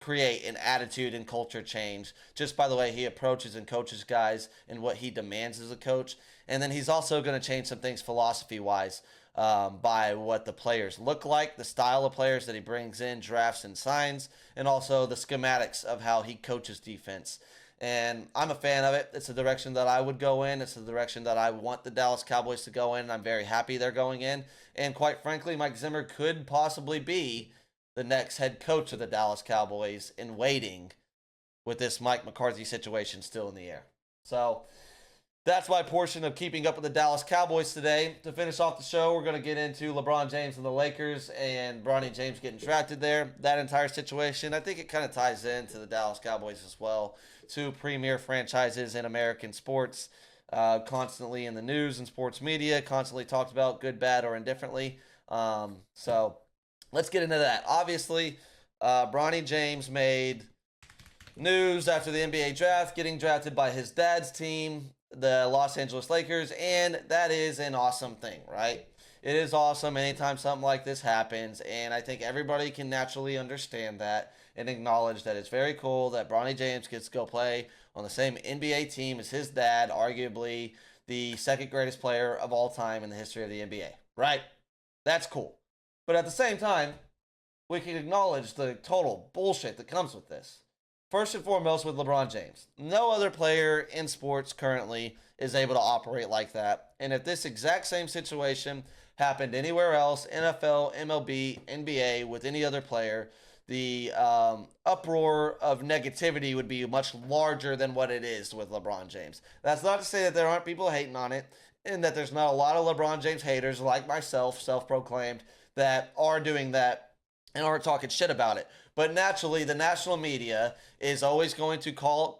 create an attitude and culture change just by the way he approaches and coaches guys and what he demands as a coach. And then he's also going to change some things philosophy-wise by what the players look like, the style of players that he brings in, drafts and signs, and also the schematics of how he coaches defense. And I'm a fan of it. It's a direction that I would go in. It's a direction that I want the Dallas Cowboys to go in. I'm very happy they're going in. And quite frankly, Mike Zimmer could possibly be the next head coach of the Dallas Cowboys in waiting with this Mike McCarthy situation still in the air. So that's my portion of keeping up with the Dallas Cowboys today. To finish off the show, we're going to get into LeBron James and the Lakers and Bronny James getting drafted there. That entire situation, I think it kind of ties into the Dallas Cowboys as well. Two premier franchises in American sports, constantly in the news and sports media, constantly talked about good, bad, or indifferently. So let's get into that. Obviously, Bronny James made news after the NBA draft, getting drafted by his dad's team, the Los Angeles Lakers, and that is an awesome thing, right? It is awesome anytime something like this happens, and I think everybody can naturally understand that and acknowledge that it's very cool that Bronny James gets to go play on the same NBA team as his dad, arguably the second greatest player of all time in the history of the NBA, right? That's cool. But at the same time, we can acknowledge the total bullshit that comes with this. First and foremost with LeBron James. No other player in sports currently is able to operate like that. And if this exact same situation happened anywhere else, NFL, MLB, NBA, with any other player, the uproar of negativity would be much larger than what it is with LeBron James. That's not to say that there aren't people hating on it, and that there's not a lot of LeBron James haters like myself, self-proclaimed, that are doing that and aren't talking shit about it. But naturally, the national media is always going to crawl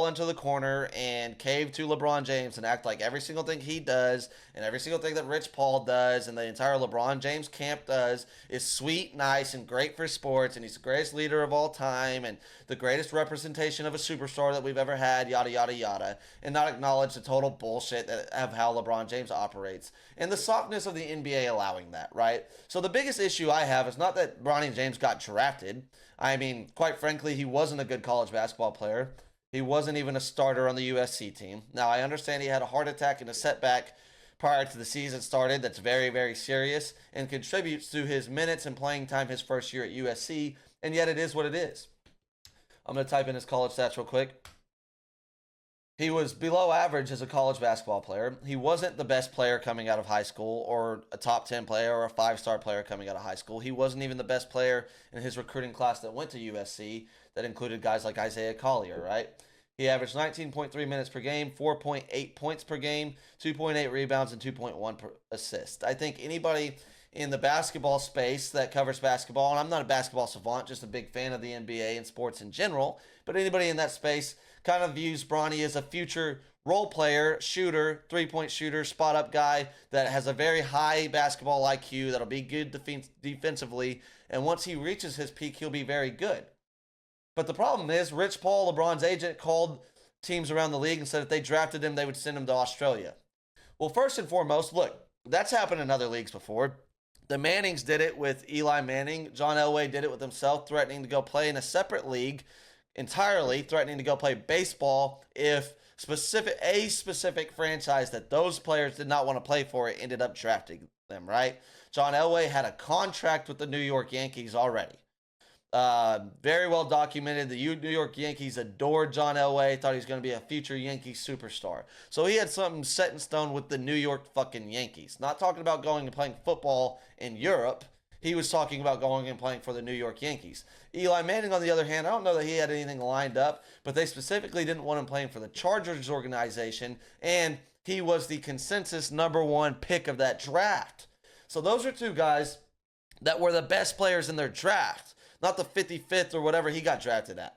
into the corner and cave to LeBron James and act like every single thing he does and every single thing that Rich Paul does and the entire LeBron James camp does is sweet, nice, and great for sports, and he's the greatest leader of all time and the greatest representation of a superstar that we've ever had, yada, yada, yada, and not acknowledge the total bullshit of how LeBron James operates and the softness of the NBA allowing that, right? So the biggest issue I have is not that Bronny James got drafted. I mean, quite frankly, he wasn't a good college basketball player. He wasn't even a starter on the USC team. Now, I understand he had a heart attack and a setback prior to the season started that's very, very serious and contributes to his minutes and playing time his first year at USC, and yet it is what it is. I'm going to type in his college stats real quick. He was below average as a college basketball player. He wasn't the best player coming out of high school or a top 10 player or a 5-star player coming out of high school. He wasn't even the best player in his recruiting class that went to USC that included guys like Isaiah Collier, right? He averaged 19.3 minutes per game, 4.8 points per game, 2.8 rebounds, and 2.1 assists. I think anybody in the basketball space that covers basketball, and I'm not a basketball savant, just a big fan of the NBA and sports in general, but anybody in that space kind of views Bronny as a future role player, shooter, three-point shooter, spot-up guy that has a very high basketball IQ, that'll be good defensively, and once he reaches his peak, he'll be very good. But the problem is, Rich Paul, LeBron's agent, called teams around the league and said if they drafted him, they would send him to Australia. Well, first and foremost, look, that's happened in other leagues before. The Mannings did it with Eli Manning. John Elway did it with himself, threatening to go play in a separate league entirely, threatening to go play baseball if a specific franchise that those players did not want to play for it ended up drafting them, right? John Elway had a contract with the New York Yankees already. Very well documented. The New York Yankees adored John Elway, thought he was going to be a future Yankee superstar. So he had something set in stone with the New York fucking Yankees. Not talking about going and playing football in Europe. He was talking about going and playing for the New York Yankees. Eli Manning, on the other hand, I don't know that he had anything lined up, but they specifically didn't want him playing for the Chargers organization, and he was the consensus #1 pick of that draft. So those are two guys that were the best players in their draft. Not the 55th or whatever he got drafted at.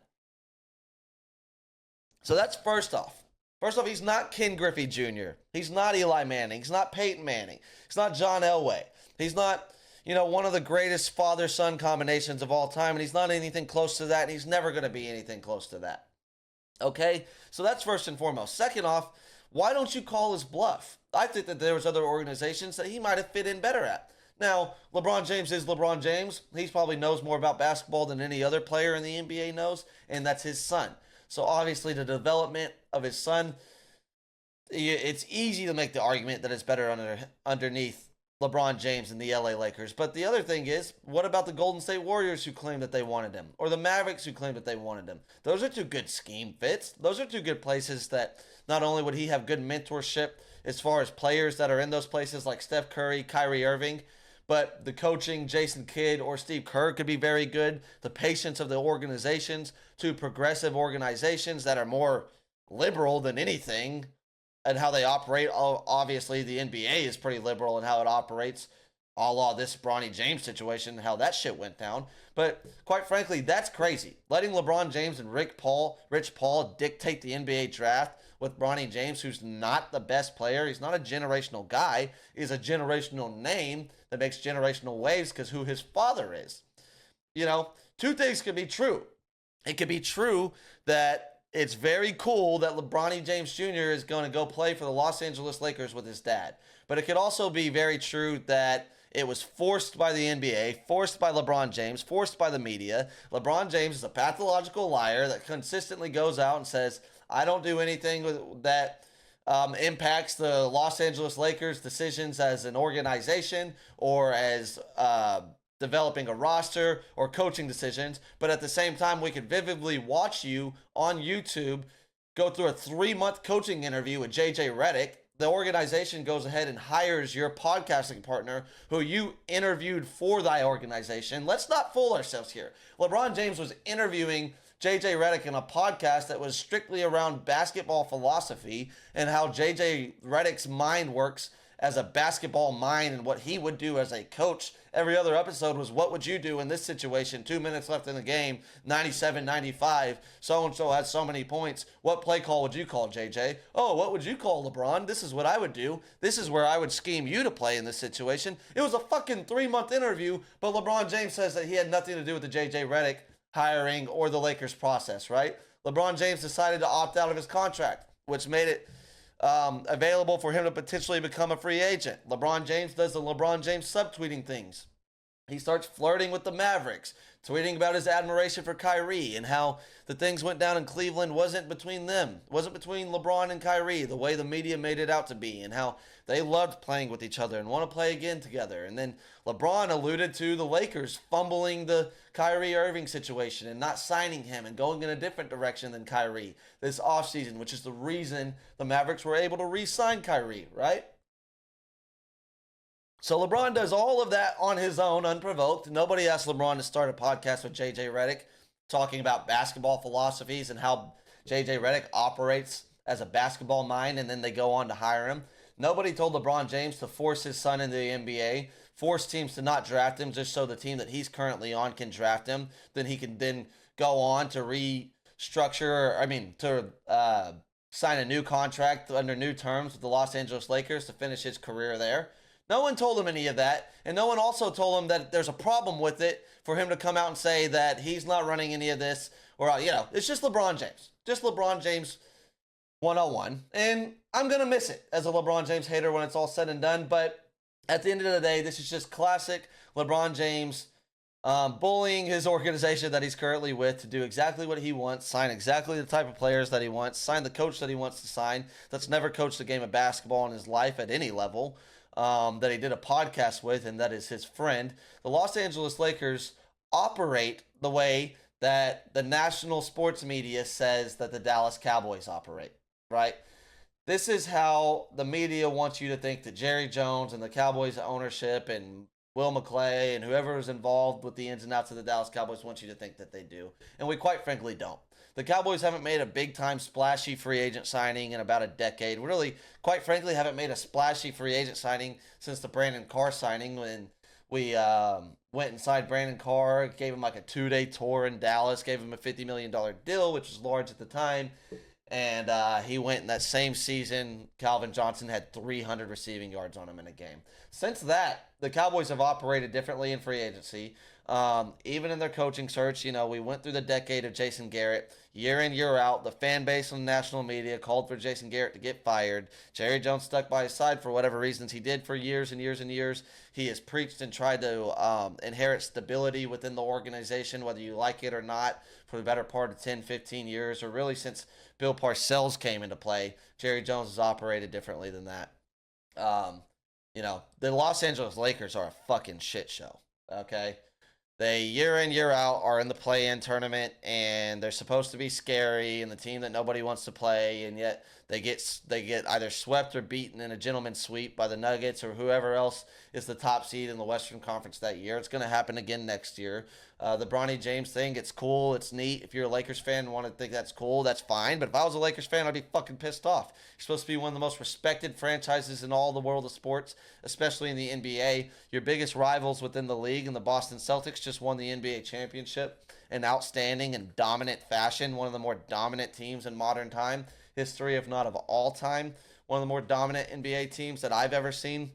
So that's first off. First off, he's not Ken Griffey Jr. He's not Eli Manning. He's not Peyton Manning. He's not John Elway. He's not, one of the greatest father-son combinations of all time, and he's not anything close to that, and he's never going to be anything close to that. Okay? So that's first and foremost. Second off, why don't you call his bluff? I think that there was other organizations that he might have fit in better at. Now, LeBron James is LeBron James. He probably knows more about basketball than any other player in the NBA knows, and that's his son. So obviously the development of his son, it's easy to make the argument that it's better underneath LeBron James and the LA Lakers. But the other thing is, what about the Golden State Warriors who claimed that they wanted him? Or the Mavericks who claimed that they wanted him? Those are two good scheme fits. Those are two good places that not only would he have good mentorship as far as players that are in those places like Steph Curry, Kyrie Irving, but the coaching, Jason Kidd or Steve Kerr could be very good. The patience of the organizations, two progressive organizations that are more liberal than anything and how they operate. Obviously, the NBA is pretty liberal in how it operates, a la this Bronny James situation, how that shit went down. But quite frankly, that's crazy. Letting LeBron James and Rich Paul dictate the NBA draft with Bronny James, who's not the best player. He's not a generational guy. He's a generational name that makes generational waves because who his father is. Two things can be true. It could be true that it's very cool that LeBron James Jr. is going to go play for the Los Angeles Lakers with his dad. But it could also be very true that it was forced by the NBA, forced by LeBron James, forced by the media. LeBron James is a pathological liar that consistently goes out and says, I don't do anything that impacts the Los Angeles Lakers' decisions as an organization or as developing a roster or coaching decisions. But at the same time, we could vividly watch you on YouTube go through a 3-month coaching interview with JJ Redick, the organization goes ahead and hires your podcasting partner who you interviewed for thy organization. Let's not fool ourselves here. LeBron James was interviewing JJ Redick in a podcast that was strictly around basketball philosophy and how JJ Redick's mind works as a basketball mind and what he would do as a coach. Every other episode was, what would you do in this situation? 2 minutes left in the game, 97-95. So-and-so had so many points. What play call would you call, JJ? Oh, what would you call, LeBron? This is what I would do. This is where I would scheme you to play in this situation. It was a fucking 3-month interview, but LeBron James says that he had nothing to do with the JJ Redick hiring or the Lakers process, right? LeBron James decided to opt out of his contract, which made it available for him to potentially become a free agent. LeBron James does the LeBron James subtweeting things. He starts flirting with the Mavericks, tweeting about his admiration for Kyrie and how the things went down in Cleveland wasn't between them, wasn't between LeBron and Kyrie, the way the media made it out to be, and how they loved playing with each other and want to play again together. And then LeBron alluded to the Lakers fumbling the Kyrie Irving situation and not signing him and going in a different direction than Kyrie this offseason, which is the reason the Mavericks were able to re-sign Kyrie, right? So LeBron does all of that on his own, unprovoked. Nobody asked LeBron to start a podcast with JJ Redick talking about basketball philosophies and how JJ Redick operates as a basketball mind, and then they go on to hire him. Nobody told LeBron James to force his son into the NBA, force teams to not draft him just so the team that he's currently on can draft him. Then he can then go on to sign a new contract under new terms with the Los Angeles Lakers to finish his career there. No one told him any of that, and no one also told him that there's a problem with it for him to come out and say that he's not running any of this, or, it's just LeBron James. Just LeBron James 101. And I'm going to miss it as a LeBron James hater when it's all said and done, but at the end of the day, this is just classic LeBron James bullying his organization that he's currently with to do exactly what he wants, sign exactly the type of players that he wants, sign the coach that he wants to sign, that's never coached a game of basketball in his life at any level. That he did a podcast with, and that is his friend. The Los Angeles Lakers operate the way that the national sports media says that the Dallas Cowboys operate, right? This is how the media wants you to think that Jerry Jones and the Cowboys ownership and Will McClay and whoever is involved with the ins and outs of the Dallas Cowboys wants you to think that they do. And we quite frankly don't. The Cowboys haven't made a big-time splashy free agent signing in about a decade. Really, quite frankly, haven't made a splashy free agent signing since the Brandon Carr signing when we went and signed Brandon Carr, gave him like a 2-day tour in Dallas, gave him a $50 million deal, which was large at the time. And he went in that same season. Calvin Johnson had 300 receiving yards on him in a game. Since that, the Cowboys have operated differently in free agency. Even in their coaching search, we went through the decade of Jason Garrett. Year in, year out, the fan base and the national media called for Jason Garrett to get fired. Jerry Jones stuck by his side for whatever reasons he did for years and years and years. He has preached and tried to inherit stability within the organization, whether you like it or not, for the better part of 10, 15 years, or really since Bill Parcells came into play. Jerry Jones has operated differently than that. The Los Angeles Lakers are a fucking shit show, okay? They, year in, year out, are in the play-in tournament, and they're supposed to be scary and the team that nobody wants to play, and yet they get either swept or beaten in a gentleman's sweep by the Nuggets or whoever else is the top seed in the Western Conference that year. It's going to happen again next year. The Bronny James thing, it's cool, it's neat. If you're a Lakers fan and want to think that's cool, that's fine. But if I was a Lakers fan, I'd be fucking pissed off. You're supposed to be one of the most respected franchises in all the world of sports, especially in the NBA. Your biggest rivals within the league and the Boston Celtics just won the NBA championship in outstanding and dominant fashion. One of the more dominant teams in modern time history, if not of all time. One of the more dominant NBA teams that I've ever seen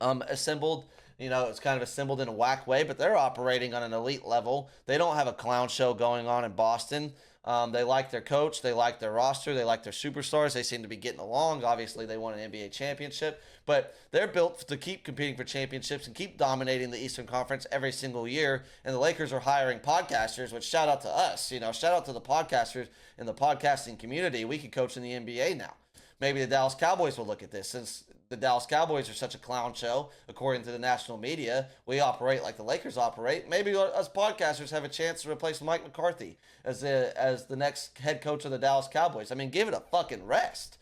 assembled. It's kind of assembled in a whack way, but they're operating on an elite level. They don't have a clown show going on in Boston. They like their coach. They like their roster. They like their superstars. They seem to be getting along. Obviously, they won an NBA championship, but they're built to keep competing for championships and keep dominating the Eastern Conference every single year. And the Lakers are hiring podcasters, which shout out to us. Shout out to the podcasters in the podcasting community. We could coach in the NBA now. Maybe the Dallas Cowboys will look at this. Since the Dallas Cowboys are such a clown show, according to the national media, we operate like the Lakers operate. Maybe us podcasters have a chance to replace Mike McCarthy as the next head coach of the Dallas Cowboys. I mean, give it a fucking rest.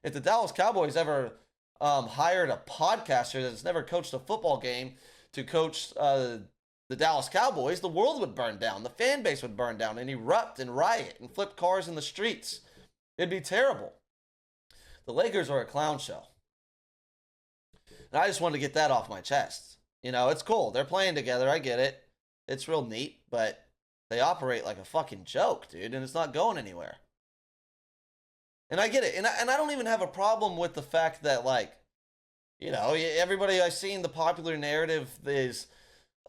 If the Dallas Cowboys ever hired a podcaster that's never coached a football game to coach the Dallas Cowboys, the world would burn down. The fan base would burn down and erupt and riot and flip cars in the streets. It'd be terrible. The Lakers are a clown show. And I just wanted to get that off my chest. You know, it's cool. They're playing together. I get it. It's real neat, but they operate like a fucking joke, dude, and it's not going anywhere. And I get it. And I don't even have a problem with the fact that, like, you know, everybody I've seen, the popular narrative is,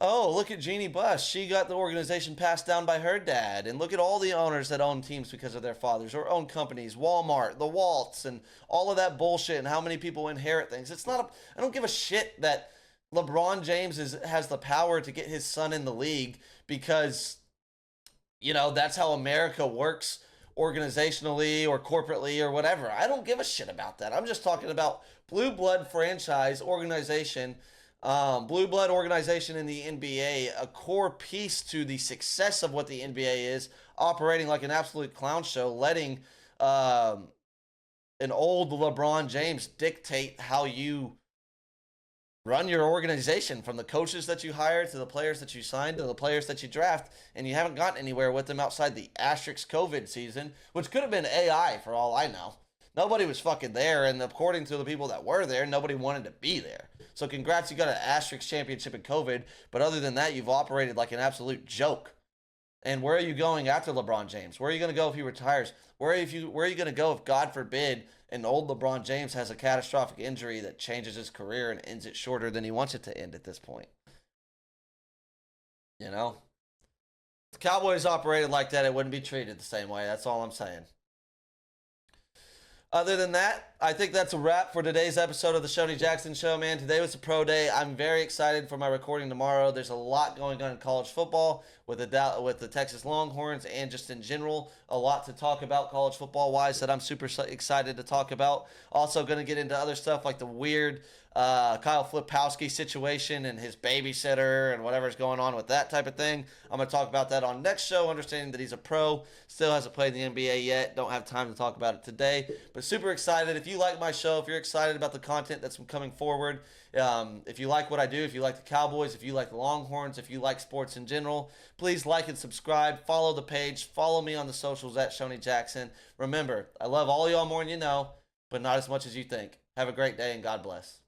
oh, look at Jeannie Buss. She got the organization passed down by her dad. And look at all the owners that own teams because of their fathers or own companies, Walmart, the Waltz, and all of that bullshit and how many people inherit things. It's not I don't give a shit that LeBron James has the power to get his son in the league because, you know, that's how America works organizationally or corporately or whatever. I don't give a shit about that. I'm just talking about blue blood franchise organization, blue blood organization in the NBA, a core piece to the success of what the NBA is, operating like an absolute clown show, letting an old LeBron James dictate how you run your organization, from the coaches that you hire to the players that you sign to the players that you draft, and you haven't gotten anywhere with them outside the asterisk COVID season, which could have been AI for all I know. Nobody was fucking there, and according to the people that were there, nobody wanted to be there. So congrats, you got an asterisk championship in COVID, but other than that, you've operated like an absolute joke. And where are you going after LeBron James? Where are you going to go if he retires? Where are you going to go if, God forbid, an old LeBron James has a catastrophic injury that changes his career and ends it shorter than he wants it to end at this point? You know? If the Cowboys operated like that, it wouldn't be treated the same way. That's all I'm saying. Other than that, I think that's a wrap for today's episode of the Shonee Jackson Show, man. Today was a pro day. I'm very excited for my recording tomorrow. There's a lot going on in college football with the Texas Longhorns and just in general, a lot to talk about college football-wise that I'm super excited to talk about. Also going to get into other stuff like the weird Kyle Flipowski situation and his babysitter and whatever's going on with that type of thing. I'm going to talk about that on next show, understanding that he's a pro, still hasn't played in the NBA yet. Don't have time to talk about it today, but super excited. If you like my show, if you're excited about the content that's coming forward, if you like what I do, if you like the Cowboys, if you like the Longhorns, if you like sports in general, please like and subscribe, follow the page, follow me on the socials at Shonee Jackson. Remember, I love all y'all more than you know, but not as much as you think. Have a great day and God bless.